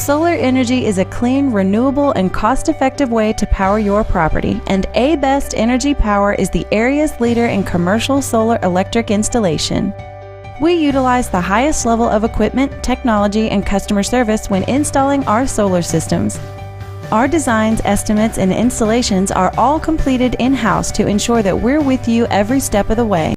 Solar energy is a clean, renewable, and cost-effective way to power your property, and Abest Energy Power is the area's leader in commercial solar electric installation. We utilize the highest level of equipment, technology, and customer service when installing our solar systems. Our designs, estimates, and installations are all completed in-house to ensure that we're with you every step of the way.